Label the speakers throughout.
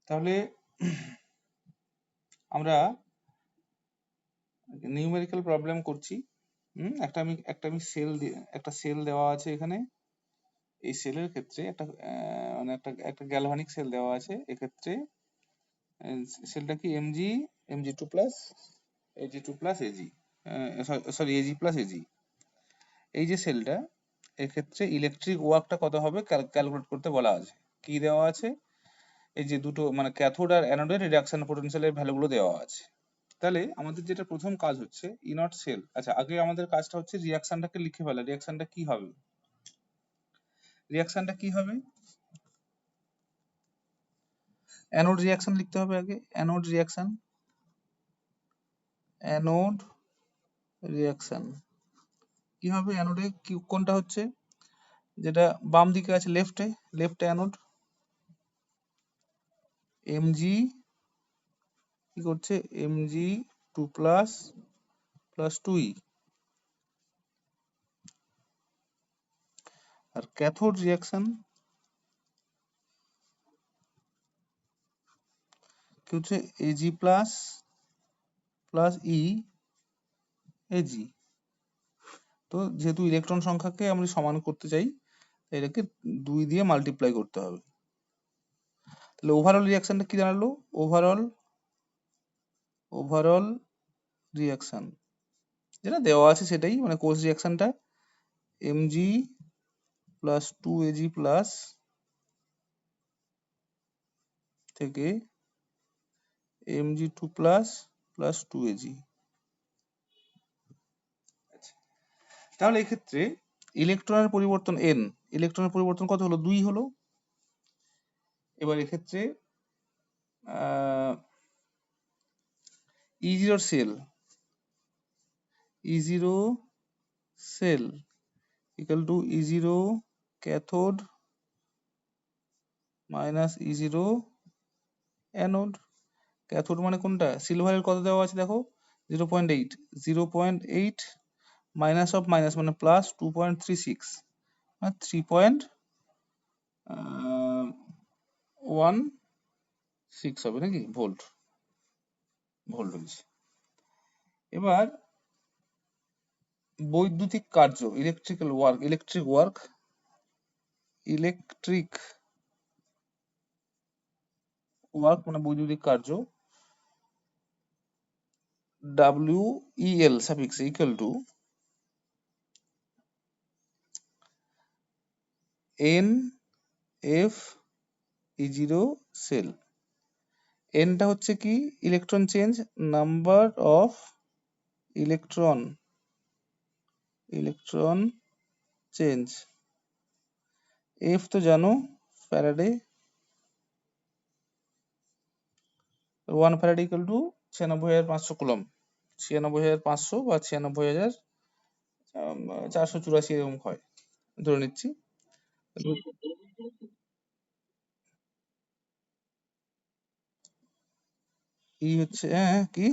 Speaker 1: তাহলে আমরা numerical problem করছি। একটা সেল দেওয়া আছে এখানে। এই সেলের ক্ষেত্রে মানে একটা গ্যালভানিক সেল দেওয়া আছে। এক্ষেত্রে সেলটা কি Mg2+Ag2+Ag, সরি Ag+Ag। এই যে সেলটা, এক্ষেত্রে ইলেকট্রিক ওয়ার্কটা কত হবে ক্যালকুলেট করতে বলা আছে। কি দেওয়া আছে? এই যে দুটো মানে ক্যাথোড আর অ্যানোডের রিডাকশন পোটেনশিয়ালের ভ্যালুগুলো দেওয়া আছে। তাহলে আমাদের যেটা প্রথম কাজ হচ্ছে ইনট সেল। আচ্ছা, আগে আমাদের কাজটা হচ্ছে রিয়াকশনটাকে লিখে ফেলা। রিয়াকশনটা কি হবে? অ্যানোড রিয়াকশন লিখতে হবে আগে। অ্যানোড রিয়াকশন কি হবে? অ্যানোডে কোনটা হচ্ছে? যেটা বাম দিকে আছে, লেফটে অ্যানোড। এমজি কি করছে? Mg2++2E। আর ক্যাথোড রিয়াকশন কি হচ্ছে? Ag++E Ag। তো যেহেতু ইলেকট্রন সংখ্যাকে আমরা সমান করতে চাই, এটাকে 2 দিয়ে মাল্টিপ্লাই করতে হবে। তাহলে ওভারঅল রিয়াকশনটা কি দাঁড়ালো? ওভারঅল রিয়াকশন যেটা দেওয়া আছে সেটাই, মানে কোষ রিয়াকশনটা Mg+2Ag+ থেকে Mg2++2Ag। তাহলে এক্ষেত্রে ইলেকট্রনের পরিবর্তন ইলেকট্রনের পরিবর্তন কত হলো? 2 হলো। এবার এক্ষেত্রে E0 cell equal to E0 cathode minus E0 anode। Cathode মানে কোনটা? সিলভারের কত দেওয়া আছে দেখো, 0.8। 0.8 মাইনাস অফ মাইনাস মানে প্লাস 2.36, 3.16 হবে নাকি? ভোল্ট হয়েছে। এবার বৈদ্যুতিক কার্য, ইলেকট্রিক ওয়ার্ক মানে বৈদ্যুতিক কার্য, WEL suffix equal to NF E0 cell. এনটা হচ্ছে কি? Electron change, number of electron change. F তো জানো, faraday. 1 faraday equal to 96,500 coulomb. 96,500 বা 96,484 এরকম হয় ধরে নিচ্ছি। ই হচ্ছে কি?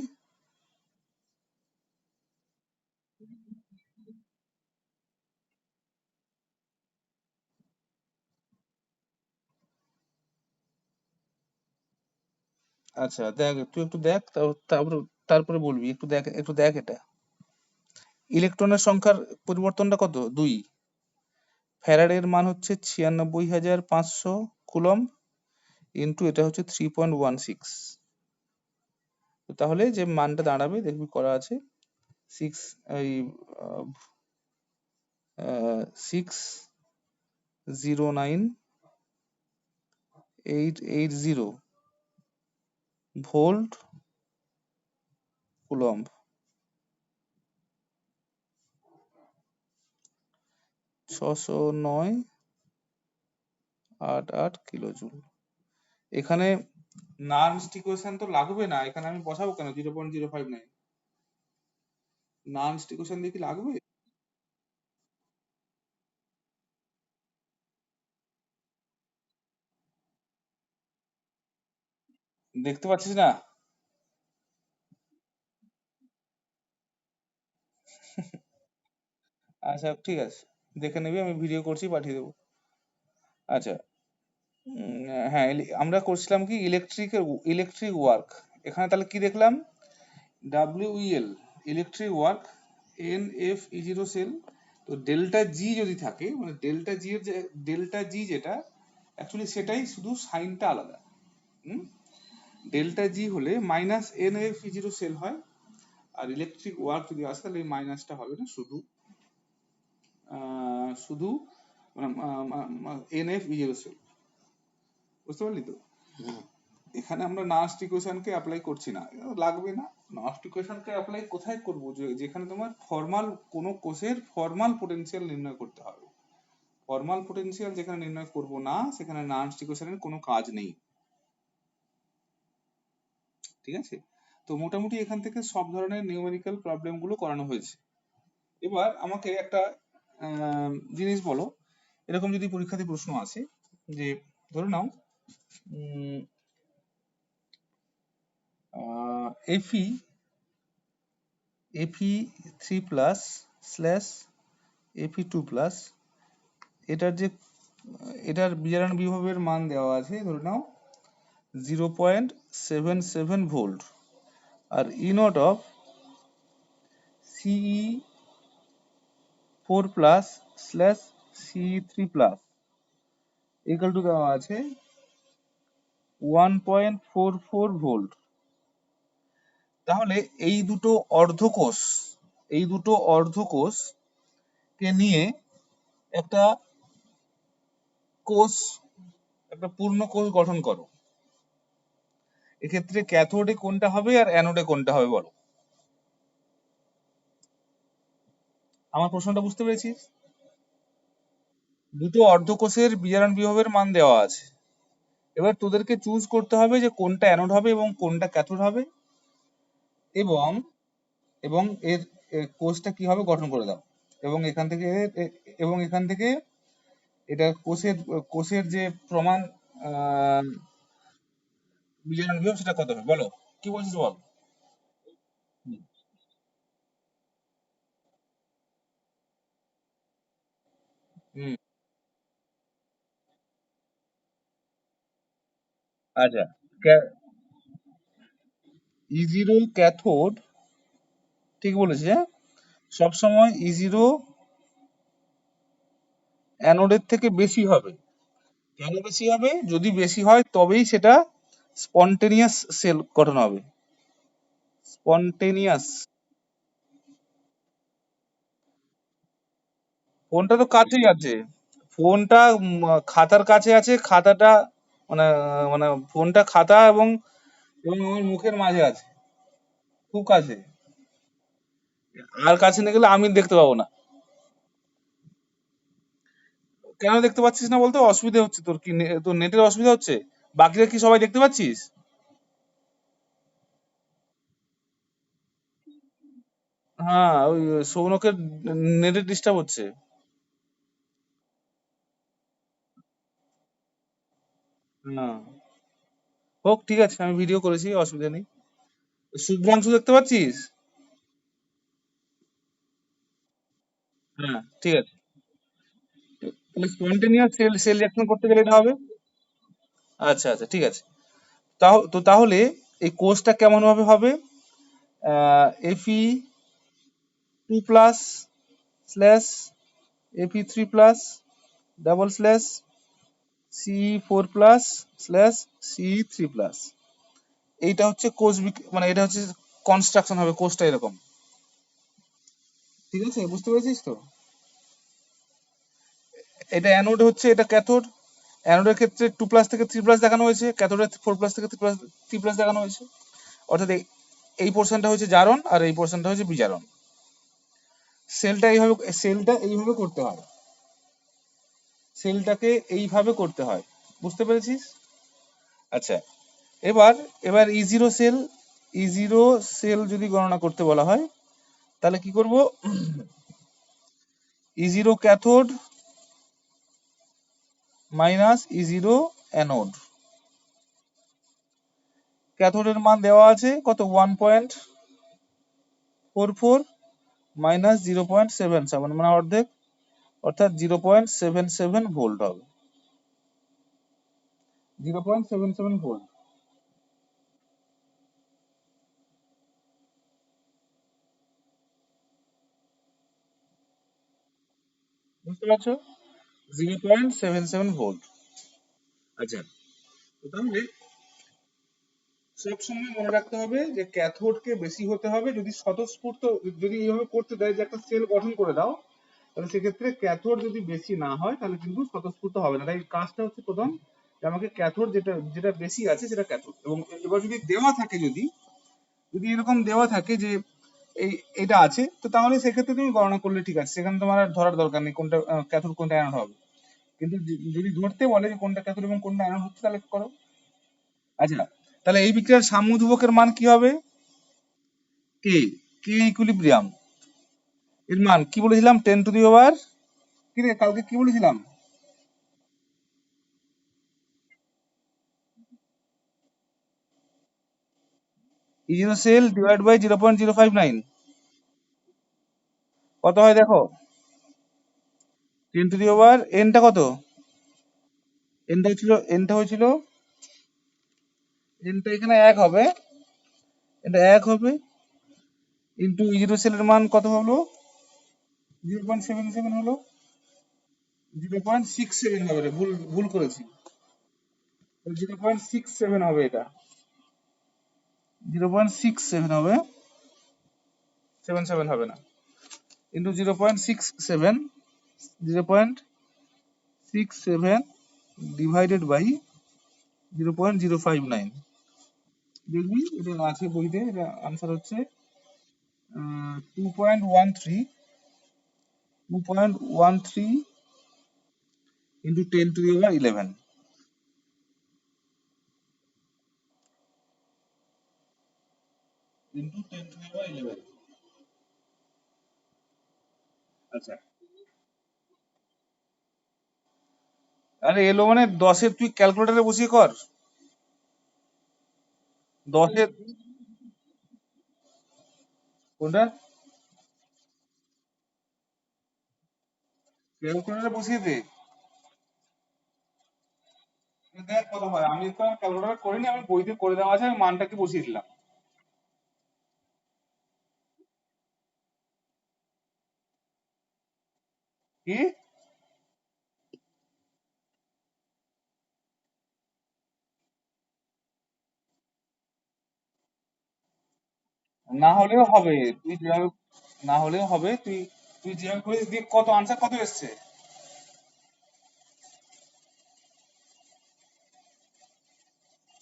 Speaker 1: আচ্ছা দেখ, তুই একটু দেখ, তারপরে তারপরে বলবি। একটু দেখ এটা। ইলেকট্রনের সংখ্যার পরিবর্তনটা কত? 2। ফ্যারাডের মান হচ্ছে 96,500 কুলম্ব ইন্টু এটা হচ্ছে 3.16। তাহলে যে মানটা দাঁড়াবে দেখবি করা আছে 6 এই 609,880 ভোল্ট কুলম্ব। 609,88 kilo joule. এখানে নার্নস্ট ইকুয়েশন তো লাগবে না, এখানে আমি বসাবো কেন 0.059? নার্নস্ট ইকুয়েশন দিয়ে কি লাগবে? দেখতে পাচ্ছিস না? আচ্ছা ঠিক আছে, দেখে নিবি, আমি ভিডিও করছি, পাঠিয়ে দেবো। আচ্ছা, হ্যাঁ, আমরা করছিলাম কি ইলেকট্রিক ওয়ার্ক। এখানে তাহলে কি দেখলাম, WEL electric work, N F E zero cell. তো ডেল্টা জি যদি থাকে, মানে ডেল্টা জি এর যে ডেল্টা জি যেটা অ্যাকচুয়ালি সেটাই, শুধু সাইনটা আলাদা। ডেল্টা জি হলে minus n F E zero cell হয়, আর ইলেকট্রিক ওয়ার্ক যদি আসে তাহলে এই মাইনাসটা হবে না, শুধু শুধু n F E zero cell. বুঝতে পারলি তো? এখানে আমরা নার্স্ট ইকুয়েশনকে অ্যাপ্লাই করছি না, লাগবে না। নার্স্ট ইকুয়েশনকে অ্যাপ্লাই কোথায় করব, যেখানে তোমার ফর্মাল কোনো কোষের ফর্মাল পোটেনশিয়াল নির্ণয় করতে হবে। ফর্মাল পোটেনশিয়াল যেখানে নির্ণয় করব না, সেখানে নার্স্ট ইকুয়েশনের কোনো কাজ নেই। ঠিক আছে? তো মোটামুটি এখান থেকে সব ধরনের নিউমেরিক্যাল প্রবলেম গুলো করানো হয়েছে। এবার আমাকে একটা জিনিস বলো, এরকম যদি পরীক্ষাতে প্রশ্ন আসে যে ধরে নাও Fe Fe three plus slash Fe two plus, এটার বিজারণ বিভবের মান দেওয়া আছে ধরে নাও 0.77 ভোল্ট, আর E naught of Ce four plus slash Ce three plus equal to দেওয়া আছে 1.44 ভোল্ট। তাহলে এই দুটো অর্ধকোষ এই দুটো অর্ধকোষ কে নিয়ে একটা কোষ, একটা পূর্ণ কোষ গঠন করো। এক্ষেত্রে ক্যাথোডে কোনটা হবে আর অ্যানোডে কোনটা হবে বলো। আমার প্রশ্নটা বুঝতে পেরেছিস? দুটো অর্ধকোষের বিজারণ বিভবের মান দেওয়া আছে, এবার তোদেরকে চুজ করতে হবে যে কোনটা অ্যানোড হবে এবং কোনটা ক্যাথোড হবে, এবং এবং এর কোষটা কিভাবে গঠন করে দাও, এবং এখান থেকে এটা কোষের যে প্রমাণ আহ বিজারণ বিভব সেটা কত হবে বলো, কি বলছিস বল। হুম। হুম, আচ্ছা। ই জিরো ক্যাথোড, ঠিক বলেছি, হ্যাঁ। সবসময় ই জিরো অ্যানোডের থেকে বেশি হবে। কেন বেশি হবে? যদি বেশি হয় তবেই সেটা স্পন্টেনিয়াস সেল গঠন হবে। স্পন্টেনিয়াস। ফোনটা তো কাছেই আছে। ফোনটা খাতার কাছে আছে, খাতাটা মানে মানে ফোনটা খাতা এবং এবং আমার মুখের মাঝে আছে, খুব কাছে। আর কাছে নিয়ে গেলে আমি দেখতে পাবো না। কেন দেখতে পাচ্ছিস না বলতে, অসুবিধা হচ্ছে তোর কি, তোর নেটের অসুবিধা হচ্ছে? বাকিরা কি সবাই দেখতে পাচ্ছিস? হ্যাঁ, ওই সৌনকের নেটের ডিস্টার্ব হচ্ছে। না, হোক, ঠিক আছে, আমি ভিডিও করেছি, অসুবিধা নেই। শুভ্রাংশু দেখতে পাচ্ছিস? হ্যাঁ, ঠিক আছে। তাহলে স্পন্টেনিয়াস সেল রিঅ্যাকশন করতে গেলে এটা হবে। আচ্ছা আচ্ছা, ঠিক আছে। তাহলে এই কোষটা কেমন ভাবে হবে? Fe two plus slash Fe three plus double slash Ce four plus slash Ce three plus. এইটা হচ্ছে মানে এটা হচ্ছে কনস্ট্রাকশন হবে কোষটা এরকম। ঠিক আছে, বুঝতে পেরেছিস তো? এটা অ্যানোড হচ্ছে, এটা ক্যাথোড। অ্যানোডের ক্ষেত্রে টু প্লাস থেকে থ্রি প্লাস দেখানো হয়েছে, ক্যাথোডের ফোর প্লাস থেকে থ্রি প্লাস দেখানো হয়েছে। অর্থাৎ এই পোর্শনটা হচ্ছে জারণ আর এই পোর্শনটা হচ্ছে বিজারণ। সেলটা এইভাবে করতে হয়, সেলটাকে এইভাবে করতে হয়। বুঝতে পেরেছিস? আচ্ছা, এবার এবার ই জিরো সেল যদি গণনা করতে বলা হয়, তাহলে কি করব? E zero cathode minus E zero anode. ক্যাথোডের মান দেওয়া আছে কত, 1.44 মাইনাস 0.77, মানে অর্ধেক, অর্থাৎ 0.77 ভোল্ট হবে। 0.77 ভোল্ট। বুঝতে পারছো? 0.77 ভোল্ট। আচ্ছা, তাহলে সবসময় মনে রাখতে হবে যে ক্যাথোডকে বেশি হতে হবে। যদি স্বতঃস্ফূর্ত, যদি এইভাবে করতে দেয় যে একটা সেল গঠন করে দাও, তাহলে সেক্ষেত্রে ক্যাথোড যদি বেশি না হয় তাহলে কিন্তু স্বতঃস্ফূর্ত হবে না। তাই কাজটা হচ্ছে প্রথম যে আমাকে ক্যাথোড যেটা যেটা বেশি আছে সেটা ক্যাথোড। এবং এবার যদি দেওয়া থাকে, যদি যদি এরকম দেওয়া থাকে যে এই এটা আছে, তো তাহলে সেক্ষেত্রে তুমি গণনা করলে ঠিক আছে, সেখানে তোমার আর ধরার দরকার নেই কোনটা ক্যাথোড কোনটা অ্যানোড হবে। কিন্তু যদি ধরতে বলে যে কোনটা ক্যাথোড এবং কোনটা অ্যানোড হচ্ছে, তাহলে করো। আচ্ছা, তাহলে এই বিক্রিয়ার সাম্য ধ্রুবকের মান কি হবে? কে, কে ইকুইলিব্রিয়াম এর মান কি বলেছিলাম? 10⁻, কি রে কালকে কি বলেছিলাম? E0 সেল ডিভাইড বাই 0.059 কত হয় দেখো? 10⁻, এনটা কত? এনটা হয়েছিল, এনটা এখানে 1 হবে, এটা 1 হবে, ইন্টু E0 সেলের মান কত হলো? 0.77 হলো। 0.67 হবে রে, ভুল ভুল করেছি। 0.67 হবে এটা, 0.67 হবে, 77 হবে না। Into 0.67, 0.67 divided by 0.059। দেখবি এটা আছে বইতে, এটা আনসার হচ্ছে 2.13, 2.13 ইন্টু 10⁻11 ইন্টু 10⁻11। আচ্ছা, আরে এলো মানে 10-এর তুই ক্যালকুলেটারে বসিয়ে কর। 10-এর কোনটা? ক্যালকুলেটারে বসিয়ে দে। দেখ কত হয়। আমি তো ক্যালকুলেটার করিনি, আমি বইতে করে দেওয়া আছে, আমি মানটা কি বসিয়ে দিলাম। কি? না হলেও হবে, তুই যেভাবে, না হলেও হবে, তুই তুই যেভাবে করিস দিয়ে কত আনসার কত এসছে।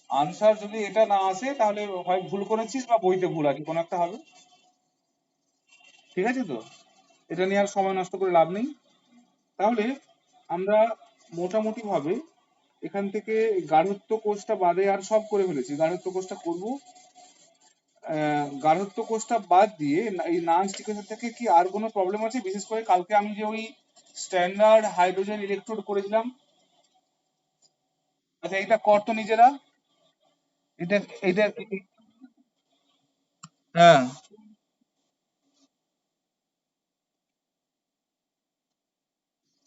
Speaker 1: আনসার যদি এটা না আসে তাহলে হয় ভুল করেছিস বা বইতে ভুল আছে, কোনো একটা হবে। ঠিক আছে তো, এটা নিয়ে আর সময় নষ্ট করে লাভ নেই। তাহলে আমরা মোটামুটি ভাবে এখান থেকে গাঢ়ত্ব কোষটা বাদে আর সব করে ফেলেছি। গাঢ়ত্ব কোষটা করবো, গাঢ়ত্ব কোষটা বাদ দিয়ে এই নান স্টিকিওসের থেকে কি আর কোনো প্রবলেম আছে? বিশেষ করে কালকে আমি যে ওই স্ট্যান্ডার্ড হাইড্রোজেন ইলেকট্রোড করেছিলাম। আচ্ছা, এটা কর তো নিজেরা। এটা এটা হ্যাঁ,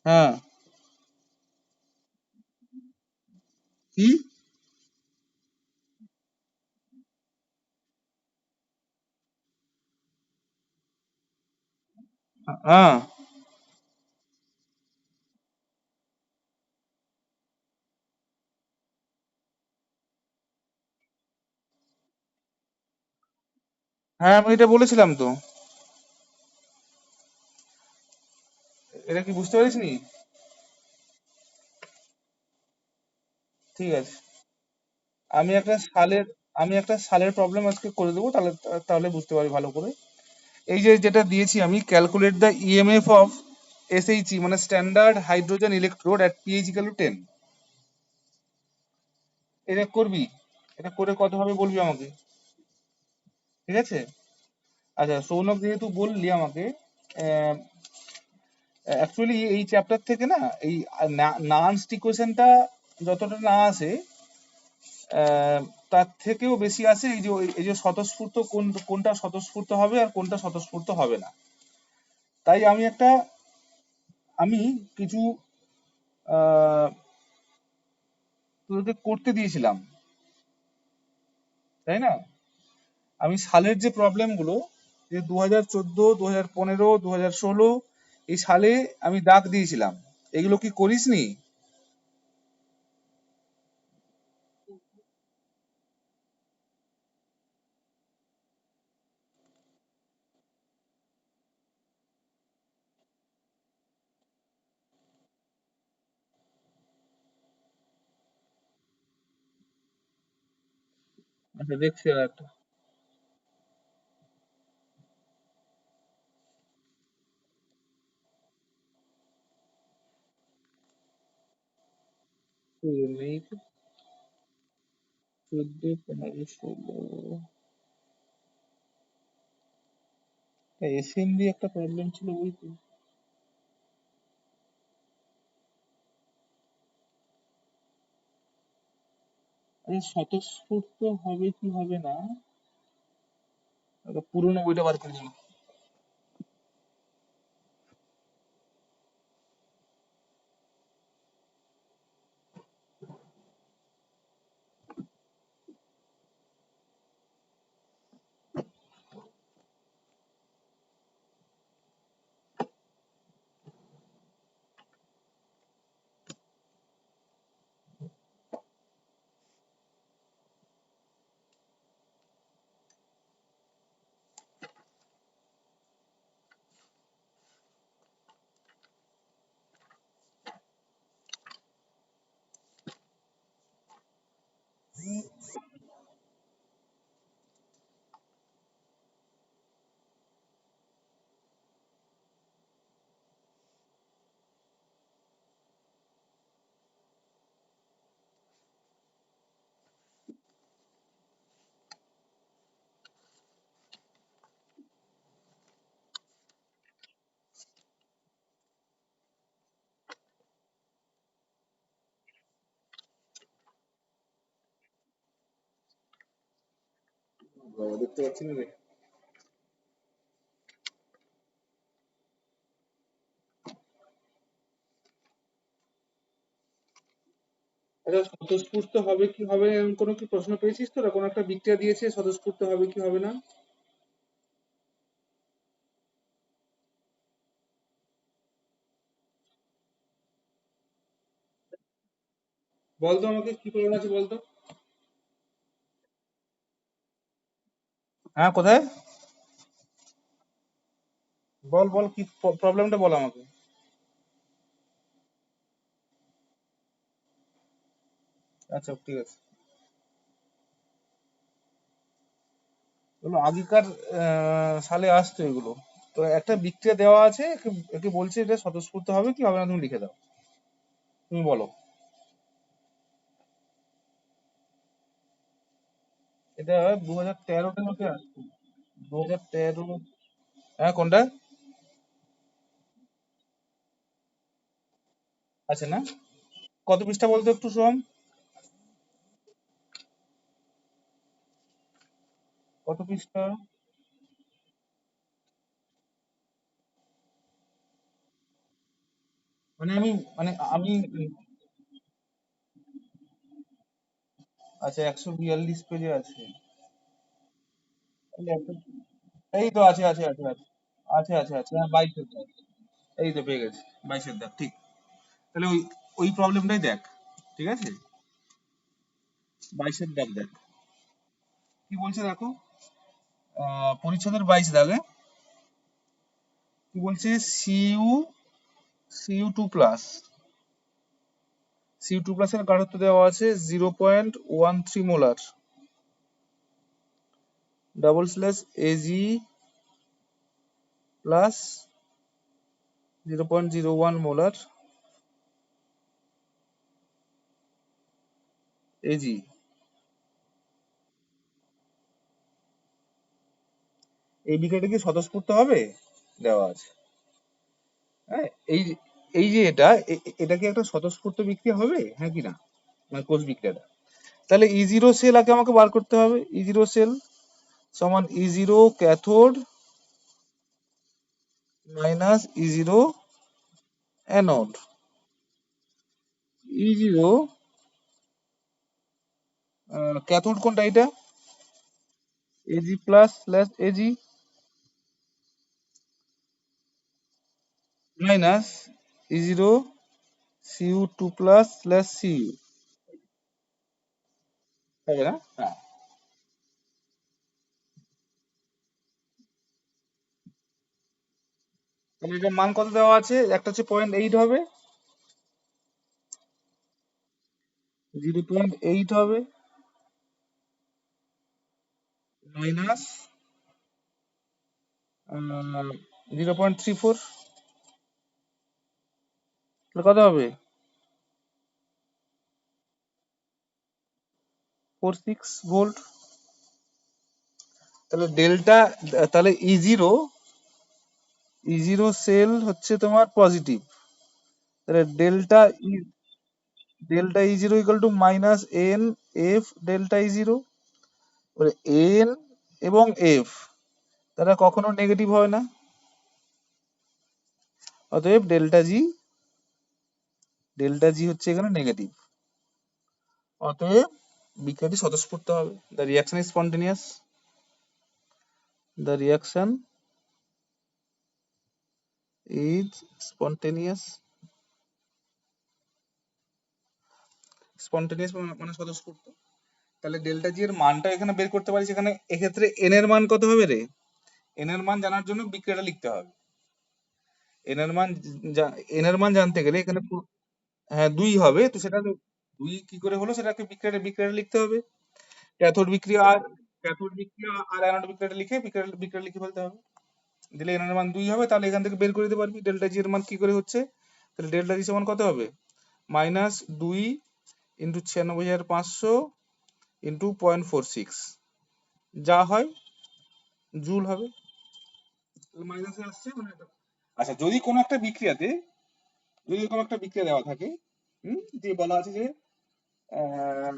Speaker 1: হ্যাঁ। কি? হ্যাঁ, হ্যাঁ, আমি এটা বলেছিলাম তো। এটা কি বুঝতে পারিস নি? ঠিক আছে, আমি একটা সালের আমি একটা সালের প্রবলেম আজকে করে দেবো, তাহলে তাহলে বুঝতে পারবি ভালো করে। এই যে যেটা দিয়েছি আমি, calculate the EMF of SHE মানে standard hydrogen electrode at pH equal to 10। এটা করবি, এটা করে কত হবে বলবি আমাকে। ঠিক আছে? আচ্ছা সৌনক, যেহেতু বললি আমাকে, অ্যাকচুয়ালি এই চ্যাপ্টার থেকে না এই নানস্ট ইকুয়েশনটা যতটা না আসে, আহ, তার থেকেও বেশি আসে এই যে স্বতঃস্ফূর্ত কোনটা স্বতঃস্ফূর্ত হবে আর কোনটা স্বতঃস্ফূর্ত হবে না। তাই আমি কিছু তোদেরকে করতে দিয়েছিলাম, তাই না? আমি সালের যে প্রবলেম গুলো, যে 2014, 2015, 2016 এই সালে আমি দাগ দিয়েছিলাম, এগুলো কি করিসনি? আচ্ছা দেখছি আর একটা। নেই তো, 14, 15, 16 এসএমডি একটা প্রবলেম ছিল বই তো। আরে স্বতঃস্ফূর্ত হবে কি হবে না, একটা পুরোনো বইটা বার করে দিন। বাবা, দেখতে পাচ্ছি না রে। আচ্ছা, স্বতঃস্ফূর্ত হবে কি হবে না, এরকম কোনো কি প্রশ্ন পেয়েছিস তোরা? কোনো একটা বিক্রিয়া দিয়েছে স্বতঃস্ফূর্ত হবে কি হবে না? বলতো আমাকে কি প্রবলেম আছে বলতো। হ্যাঁ, কোথায়? বল বল, কি প্রবলেমটা বল আমাকে। আচ্ছা ঠিক আছে। এগুলো আগেকার সালে আসতো এগুলো। তো একটা বিক্রিয়া দেওয়া আছে, একে একে বলছে এটা স্বতঃস্ফূর্ত হবে কি হবে না, তুমি লিখে দাও, তুমি বলো। এটা 2013-তে মধ্যে আসতো। 2013। হ্যাঁ, কোনটা? আছে না? কত পৃষ্ঠা বলতো একটু সোম? কত পৃষ্ঠা? মানে আমি, মানে আমি আচ্ছা, 142 পেজে আছে। তাহলে এই তো আছে আছে আছে আছে আছে আছে আছে, হ্যাঁ 22-এর দাগ। এই তো পেয়ে গেছি, 22-এর দাগ, ঠিক। তাহলে ওই ওই প্রবলেমটাই দেখ, ঠিক আছে? 22-এর দাগ দেখ, কি বলছে দেখো। পরিচ্ছেদের 22 দাগে কি বলছে, সিইউ টু প্লাস এর গাঢ়ত্ব দেওয়া আছে 0.13 molar, /Ag plus 0.01 molar Ag। এই বিক্রিয়াটা কি স্বতঃস্ফূর্ত হবে? দেওয়া আছে। হ্যাঁ, এই যে এটা কি একটা স্বতঃস্ফূর্ত বিক্রিয়া হবে, হ্যাঁ কি না? মানে কোষ বিক্রিয়াটা। তাহলে E0 সেল আগে আমাকে বার করতে হবে। E0 সেল সমান E0 cathode minus E0 anode. E0 cathode কোনটা এটা? AG plus slash AG minus E zero CU two plus slash CU, হবে না? হ্যাঁ। তাহলে এটার মান কত দেওয়া আছে? একটা হচ্ছে 0.8 হবে, 0.8 হবে, মাইনাস 0.34, তাহলে কত হবে? 46 ভোল্ট। তাহলে ডেল্টা, তাহলে ই জিরো সেল হচ্ছে তোমার পজিটিভ, তাহলে delta E zero equal to minus n F delta E zero. N এবং এফ তারা কখনো নেগেটিভ হয় না, অতএব ডেল্টা জি হচ্ছে এখানে নেগেটিভ, অতএব বিক্রিয়াটি স্বতঃস্ফূর্ত হবে। দ্য রিয়াকশন ইজ স্পন্টেনিয়াস মানে স্বতঃস্ফূর্ত। তাহলে ডেল্টা জি এর মানটা এখানে বের করতে পারি, সেখানে এক্ষেত্রে এন এর মান কত হবে রে? এন এর মান জানার জন্য বিক্রিয়াটা লিখতে হবে। এন এর মান এন এর মান জানতে গেলে এখানে হ্যাঁ 2 হবে, তো সেটা তো 2 কি করে হলো সেটাকে বিক্রিয়াটা লিখতে হবে। ক্যাথোড বিক্রিয়া আর অ্যানোড বিক্রিয়াটা লিখে বিক্রিয়া লিখে ফেলতে হবে, দিলে এন এর মান 2 হবে। তাহলে এখান থেকে বের করে দিতে পারবি ডেল্টা জি এর মান কি করে হচ্ছে। তাহলে ডেল্টা জি সমান কত হবে? -2 ইন্টু 96,500 ইন্টু 0.46, যা হয় জুল হবে। মাইনাসে আসছে মানে আচ্ছা, যদি কোনো একটা বিক্রিয়া দেওয়া থাকে, যে বলা আছে যে আহ,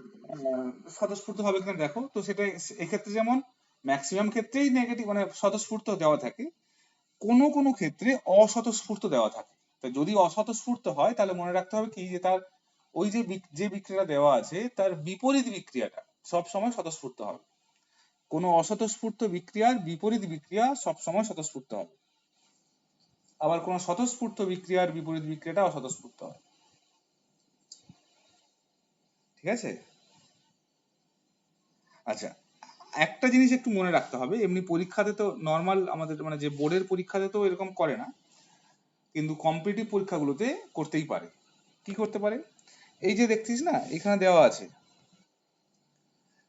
Speaker 1: স্বতঃস্ফূর্ত হবে কিনা দেখো, তো সেটা এক্ষেত্রে যেমন ম্যাক্সিমাম ক্ষেত্রেই নেগেটিভ মানে স্বতঃস্ফূর্ত দেওয়া থাকে, কোনো কোনো ক্ষেত্রে অস্বতঃস্ফূর্ত দেওয়া থাকে। তো যদি অস্বতঃস্ফূর্ত হয় তাহলে মনে রাখতে হবে কি, যে তার ওই যে বিক্রিয়াটা দেওয়া আছে তার বিপরীত বিক্রিয়াটা সব সময় স্বতঃস্ফূর্ত হবে। কোনো অস্বতঃস্ফূর্ত বিক্রিয়ার বিপরীত বিক্রিয়া সব সময় স্বতঃস্ফূর্ত হবে, আবার কোনো স্বতঃস্ফূর্ত বিক্রিয়ার বিপরীত বিক্রিয়াটা অস্বতঃস্ফূর্ত হয়। ঠিক আছে? আচ্ছা, একটা জিনিস একটু মনে রাখতে হবে, এমনি পরীক্ষাতে তো নর্মাল আমাদের মানে যে বোর্ডের পরীক্ষাতে তো এরকম করে না, কিন্তু কম্পিটিটিভ পরীক্ষাগুলোতে করতেই পারে। কি করতে পারে? এই যে দেখছিস না এখানে দেওয়া আছে,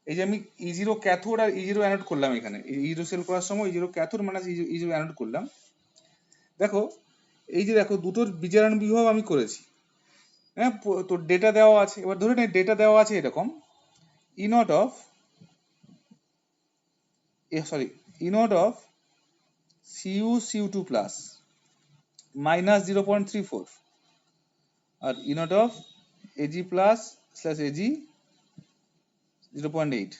Speaker 1: এই যে আমি ই জিরো ক্যাথোড আর ই জিরো অ্যানোড করলাম, এখানে ই জিরো সেল করার সময় ই zero cathode minus E zero anode করলাম। দেখো এই যে দেখো দুটোর বিজারণ বিভব আমি করেছি। হ্যাঁ, তো ডেটা দেওয়া আছে, এবার ধরে নে ডেটা দেওয়া আছে এরকম, E naught of E naught of see you two plus -0.34 আর E naught of Ag plus slash Ag 0.8।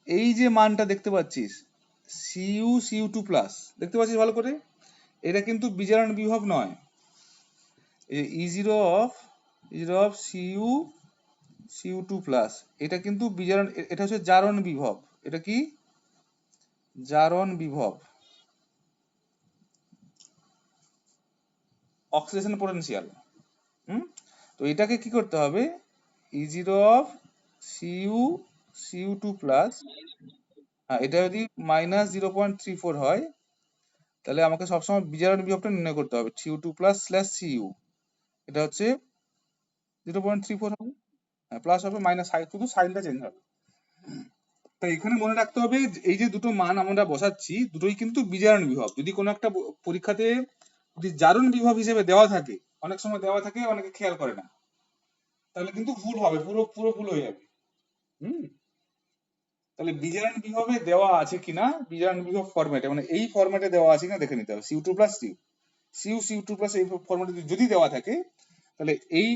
Speaker 1: এই যে মানটা দেখতে পাচ্ছিস সিউ টু প্লাস, দেখতে পাচ্ছিস ভালো করে, এটা কিন্তু বিজারণ বিভব নয়। E zero of see you two plus, এটা কিন্তু বিজারণ, এটা হচ্ছে জারণ বিভব। এটা কি? জারণ বিভব, অক্সিডেশন পোটেনশিয়াল। হুম, তো এটাকে কি করতে হবে? E zero of CU CU two plus, হ্যাঁ এটা যদি -0.34 হয় তাহলে আমাকে সবসময় বিজারণ বিভবটা নির্ণয় করতে হবে, সিউ2 প্লাস/সিইউ, এটা হচ্ছে 0.34 হবে, হ্যাঁ প্লাস হবে মাইনাস, শুধু সাইনটা চেঞ্জ হবে। তাই এখানে মনে রাখতে হবে যে এই যে দুটো মান আমরা বসাচ্ছি দুটোই কিন্তু বিজারণ বিভব। যদি কোনো একটা পরীক্ষাতে যদি জারণ বিভব হিসেবে দেওয়া থাকে, অনেক সময় দেওয়া থাকে অনেকে খেয়াল করে না, তাহলে কিন্তু ভুল হবে, পুরো পুরো ভুল হয়ে যাবে। হুম, তাহলে বিজারণ বিভবে দেওয়া আছে কিনা, বিজারণ বিভব ফরম্যাটে মানে এই ফরম্যাটে দেওয়া আছে কিনা দেখে নিতে হবে। সিউ2 প্লাস এই ফর্মুলাতে যদি দেওয়া থাকে তাহলে এই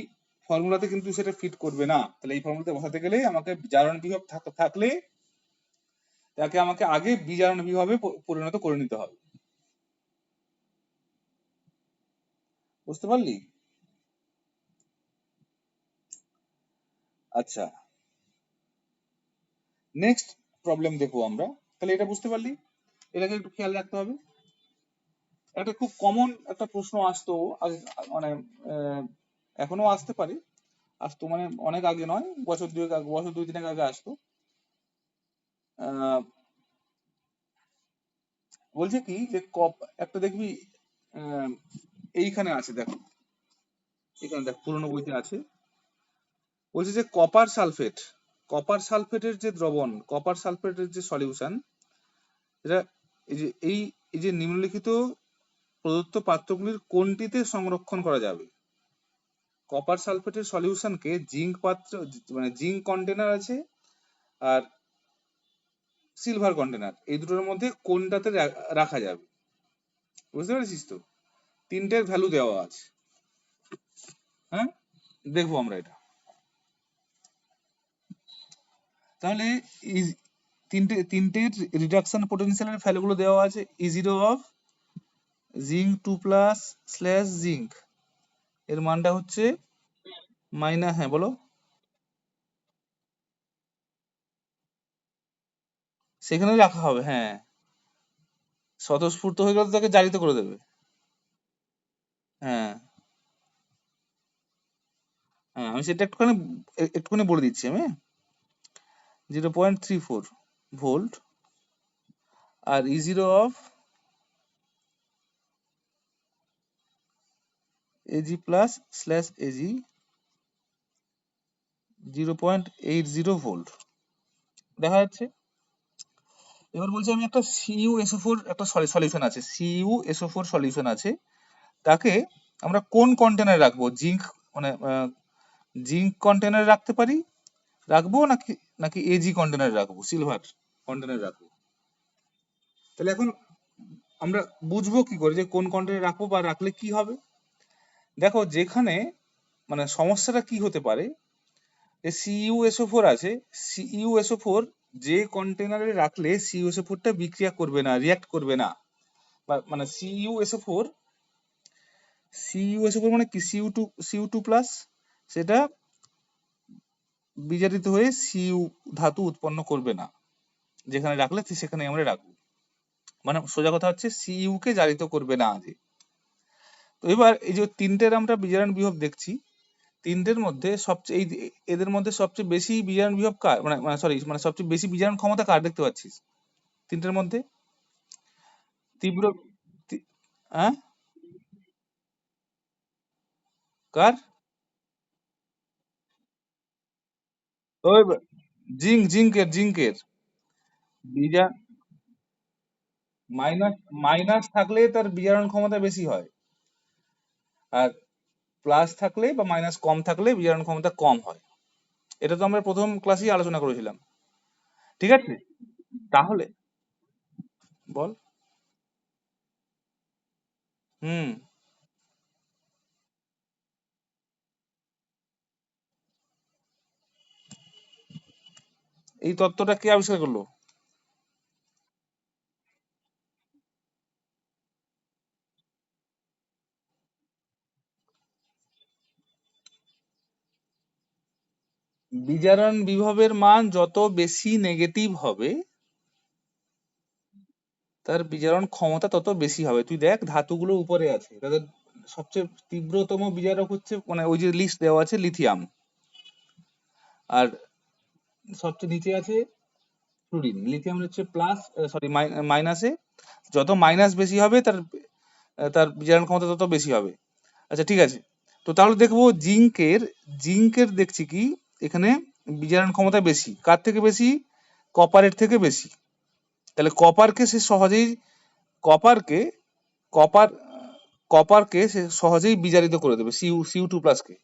Speaker 1: ফর্মুলাতে কিন্তু সেটা ফিট করবে না। তাহলে এই ফর্মুলাতে বসাতে গেলে আমাকে জারণ বিভব থাকলে তাকে আমাকে আগে বিজারণ বিভবে পরিণত করে নিতে হবে। বুঝতে পারলি? আচ্ছা, নেক্সট প্রবলেম দেখবো আমরা। তাহলে এটা বুঝতে পারলি, এটাকে একটু খেয়াল রাখতে হবে। একটা খুব কমন একটা প্রশ্ন আসতো মানে এখনো আসতে পারে, আসতো মানে অনেক আগে নয়, বছর দুয়েক আগে, বছর দুই তিনেক আগে আসতো। আহ, বলছে কি যে একটা দেখবি আহ, এইখানে আছে দেখো, এখানে দেখ পুরোনো বইতে আছে। বলছে যে কপার সালফেটের যে দ্রবণ, কপার সালফেটের যে সলিউশন, এটা এই যে এই যে নিম্নলিখিত প্রদত্ত পাত্রগুলির কোনটিতে সংরক্ষণ করা যাবে? কপার সালফেটের সলিউশনকে জিঙ্ক পাত্র, মানে জিঙ্ক কন্টেনার আছে আর সিলভার কন্টেনার, এই দুটোর মধ্যে কোনটাতে রাখা যাবে? বুঝতে পেরেছিস তো? তিনটের ভ্যালু দেওয়া আছে। হ্যাঁ, দেখবো আমরা এটা। তাহলে তিনটের রিডাকশন পোটেনশিয়ালের ভ্যালুগুলো দেওয়া আছে। E0 of zinc 2+ slash zinc এর মানটা হচ্ছে মাইনাস, হ্যাঁ বলো। সেখানে রাখা হবে, হ্যাঁ। স্বতঃস্ফূর্ত হয়ে গেলে তো তাকে জারিত করে দেবে। হ্যাঁ, হ্যাঁ, আমি সেটা একটুখানি বলে দিচ্ছি আমি। 0.34 volt R E0 of Ag+/Ag 0.80 volt দেখা যাচ্ছে। এবার বলছি আমি একটা CuSO4 একটা সলিউশন আছে, CuSO4 সলিউশন আছে, তাকে আমরা কোন কন্টেনারে রাখবো? জিঙ্ক মানে জিঙ্ক কন্টেনারে রাখবো নাকি নাকি Ag কন্টেনারে রাখবো, সিলভার কন্টেনারে রাখবো? তাহলে এখন আমরা বুঝবো কি করে যে কোন কন্টেনারে রাখবো বা রাখলে কি হবে? দেখো, যেখানে মানে সমস্যাটা কি হতে পারে, যে CuSO4 আছে, CuSO4 যে কন্টেনারে রাখলে CuSO4টা বিক্রিয়া করবে না, রিয়াক্ট করবে না, বা মানে CuSO4 মানে কি, Cu2+, সেটা বিজারিত হয়ে Cu ধাতু উৎপন্ন করবে না। যেখানে রাখলে সেখানে আমরা রাখবো, মানে সোজা কথা হচ্ছে Cu কে জারিত করবে না। তো এবার এই যে তিনটের আমরা বিজারণ বিভব দেখছি, তিনটের মধ্যে সবচেয়ে এদের মধ্যে সবচেয়ে বেশি বিজারণ বিভব কার, মানে সরি মানে সবচেয়ে বেশি বিজারণ ক্ষমতা কার দেখতে পাচ্ছিস তিনটের মধ্যে? তীব্র তি- হ্যাঁ, কার? ওই জিঙ্কের বিজা মাইনাস মাইনাস থাকলে তার বিজারণ ক্ষমতা বেশি হয়, আর প্লাস থাকলে বা মাইনাস কম থাকলে বিজারণ ক্ষমতা কম হয়। এটা তো আমরা প্রথম ক্লাসেই আলোচনা করেছিলাম, ঠিক আছে? তাহলে বল। হুম। এই তত্ত্বটা কে আবিষ্কার করলো? বিজারণ বিভবের মান যত বেশি নেগেটিভ হবে, তার বিজারণ ক্ষমতা তত বেশি হবে। তুই দেখ ধাতুগুলো উপরে আছে, তাদের সবচেয়ে তীব্রতম বিজারক হচ্ছে, মানে ওই যে লিস্ট দেওয়া আছে, লিথিয়াম। আর সবচেয়ে নিচে আছে ফ্লুরিন। লিথিয়াম হচ্ছে প্লাস, সরি মাইনাসে। যত মাইনাস বেশি হবে তার তার বিজারণ ক্ষমতা তত বেশি হবে। আচ্ছা, ঠিক আছে। তো তাহলে দেখবো জিঙ্কের দেখছি কি এখানে বিজারণ ক্ষমতা বেশি। কার থেকে বেশি? কপারের থেকে বেশি। তাহলে কপারকে সে সহজেই কপারকে কপার কপারকে সে সহজেই বিজারিত করে দেবে, Cu2+কে।